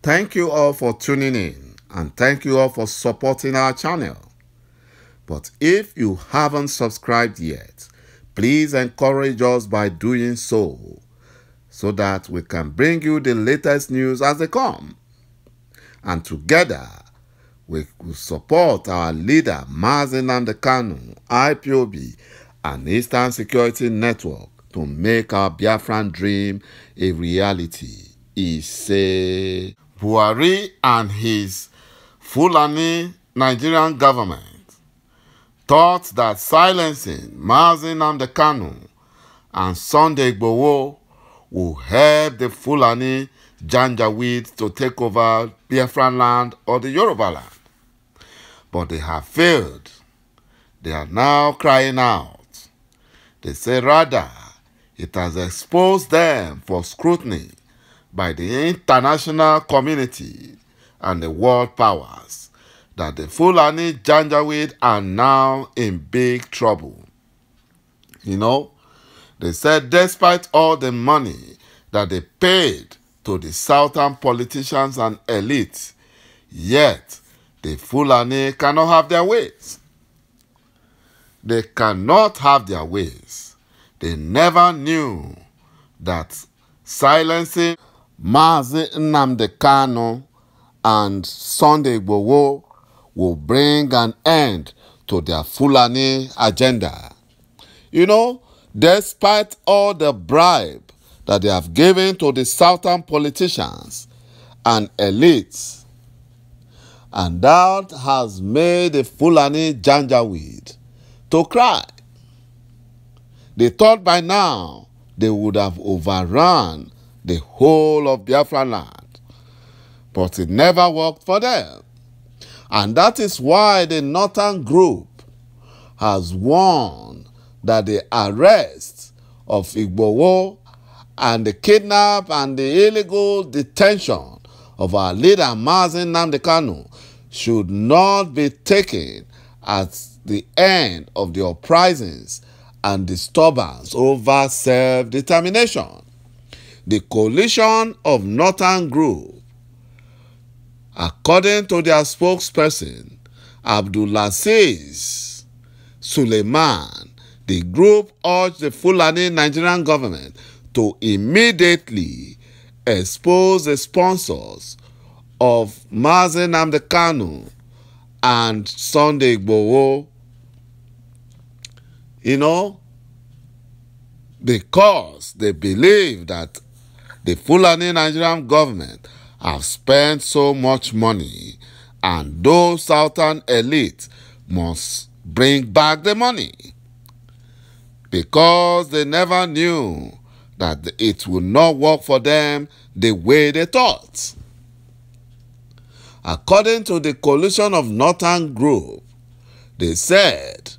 Thank you all for tuning in and thank you all for supporting our channel. But if you haven't subscribed yet, please encourage us by doing so that we can bring you the latest news as they come. And together, we will support our leader, maq Nnamdi Kanu, IPOB, and Eastern Security Network to make our Biafran dream a reality. He said, Buhari and his Fulani Nigerian government thought that silencing maq Nnamdi Kanu and Sunday Igboho will help the Fulani Janjaweed to take over Biafran land or the Yoruba land. But they have failed. They are now crying out. They say rather it has exposed them for scrutiny by the international community and the world powers that the Fulani Janjaweed are now in big trouble. You know, they said despite all the money that they paid to the southern politicians and elites, yet the Fulani cannot have their ways. They cannot have their ways. They never knew that silencing maq Nnamdi Kanu and Sunday Igboho will bring an end to their Fulani agenda. You know, despite all the bribe that they have given to the southern politicians and elites, and that has made the Fulani Janjaweed to cry. They thought by now they would have overrun the whole of Biafra land, but it never worked for them. And that is why the Northern Group has warned that the arrest of Igboho and the kidnap and the illegal detention of our leader maq Nnamdi Kanu should not be taken as the end of the uprisings and disturbance over self-determination. The coalition of Northern Group, according to their spokesperson, Abdulaziz Suleiman, the group urged the Fulani Nigerian government to immediately expose the sponsors of maq Nnamdi Kanu and Sunday Igboho, you know, because they believe that the Fulani Nigerian government have spent so much money and those southern elites must bring back the money, because they never knew that it would not work for them the way they thought. According to the coalition of Northern Group, they said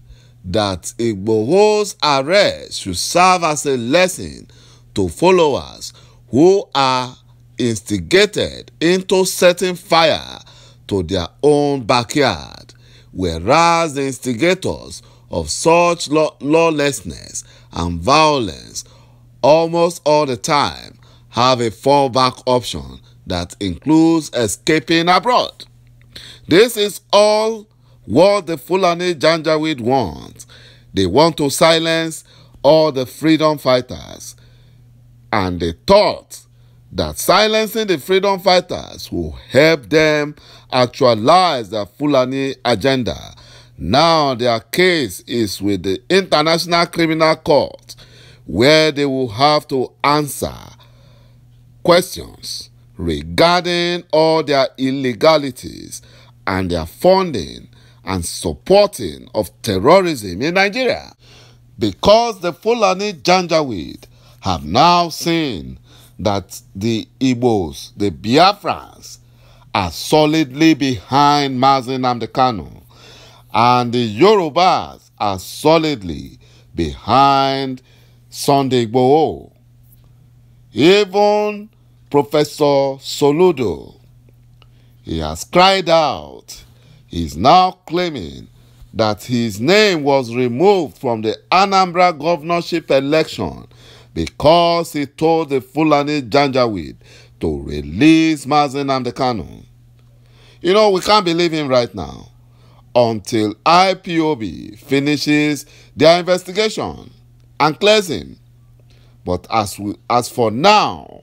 that Igboho's arrest should serve as a lesson to followers who are instigated into setting fire to their own backyard, whereas the instigators of such lawlessness and violence almost all the time have a fallback option that includes escaping abroad. This is all what the Fulani Janjaweed want. They want to silence all the freedom fighters, and they thought that silencing the freedom fighters will help them actualize their Fulani agenda. Now their case is with the International Criminal Court, where they will have to answer questions regarding all their illegalities and their funding and supporting of terrorism in Nigeria. Because the Fulani Janjaweed have now seen that the Igbos, the Biafrans, are solidly behind maq Nnamdi Kanu, and the Yorubas are solidly behind Sunday Igboho. Even Professor Soludo, he has cried out. He is now claiming that his name was removed from the Anambra governorship election because he told the Fulani Janjaweed to release maq KANU. You know, we can't believe him right now until IPOB finishes their investigation and clears him. But as for now,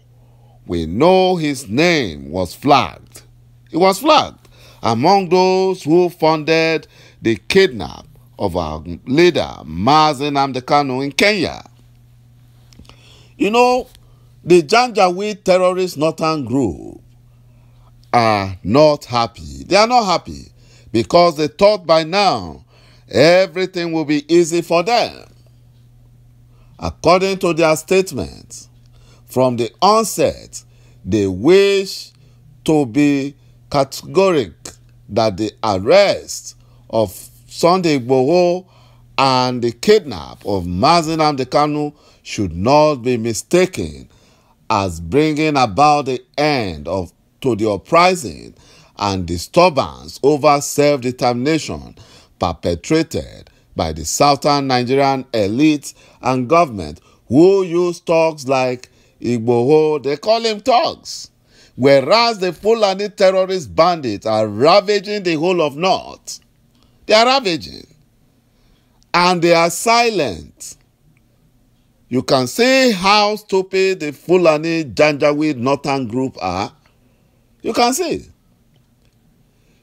we know his name was flagged. It was flagged among those who funded the kidnap of our leader, maq KANU, in Kenya. You know, the Janjaweed terrorist northern group are not happy. They are not happy because they thought by now everything will be easy for them. According to their statements, from the onset, they wish to be categoric that the arrest of Sunday Igboho and the kidnap of maq KANU should not be mistaken as bringing about the end to the uprising and disturbance over self-determination perpetrated by the southern Nigerian elite and government, who use thugs like Igboho. They call him thugs. Whereas the Fulani terrorist bandits are ravaging the whole of North. They are ravaging. And they are silent. You can see how stupid the Fulani Janjaweed northern group are. You can see.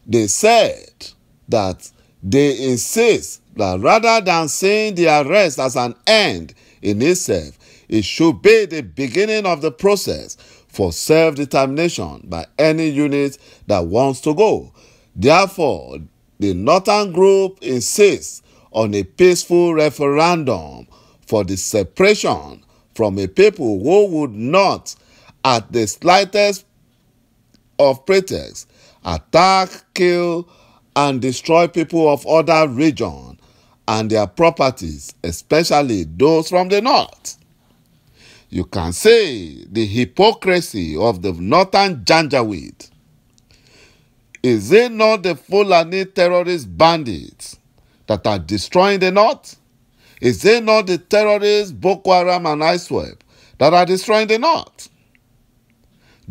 They said that they insist that rather than seeing the arrest as an end in itself, it should be the beginning of the process for self-determination by any unit that wants to go. Therefore, the northern group insists on a peaceful referendum for the separation from a people who would not, at the slightest of pretext, attack, kill, and destroy people of other regions and their properties, especially those from the north. You can see the hypocrisy of the northern Janjaweed. Is it not the Fulani terrorist bandits that are destroying the north? Is it not the terrorists Boko Haram and ISWAP that are destroying the north?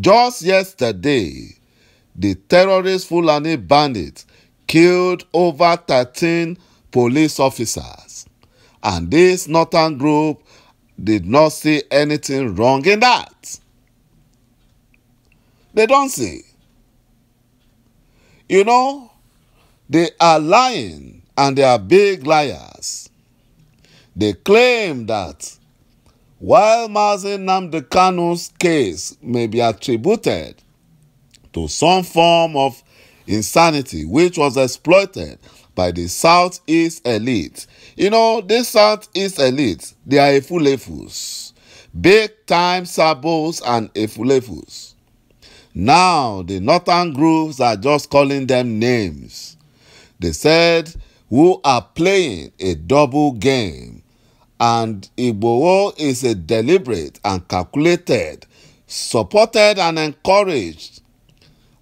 Just yesterday, the terrorist Fulani bandits killed over 13 police officers, and this northern group did not see anything wrong in that. They don't see. You know, they are lying, and they are big liars. They claim that while maq KANU's case may be attributed to some form of insanity which was exploited by the Southeast elite. You know, this Southeast elite, they are efulefus, big-time sabos and efulefus. Now, the northern groups are just calling them names. They said, who are playing a double game, and Igboho is a deliberate and calculated, supported and encouraged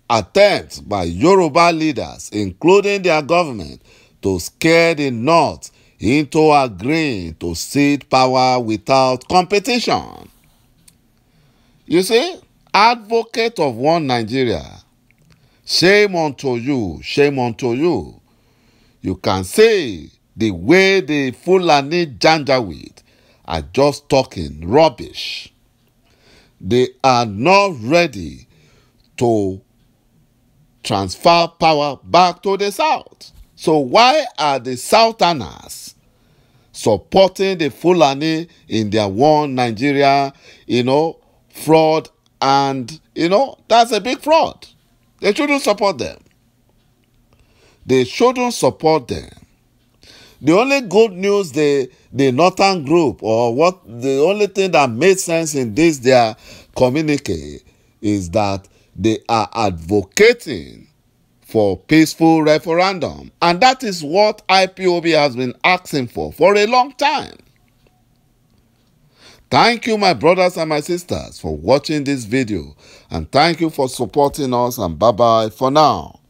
attempt by Yoruba leaders, including their government, to scare the North into agreeing to cede power without competition. You see, advocate of one Nigeria, shame unto you, shame unto you. You can say the way the Fulani Janjaweed are just talking rubbish. They are not ready to transfer power back to the South. So why are the Southerners supporting the Fulani in their one Nigeria, fraud? And, that's a big fraud. They shouldn't support them. They shouldn't support them. The only good news the Northern Group, or the only thing that made sense in this their communique, is that they are advocating for peaceful referendum. And that is what IPOB has been asking for a long time. Thank you, my brothers and my sisters, for watching this video. And thank you for supporting us. And bye-bye for now.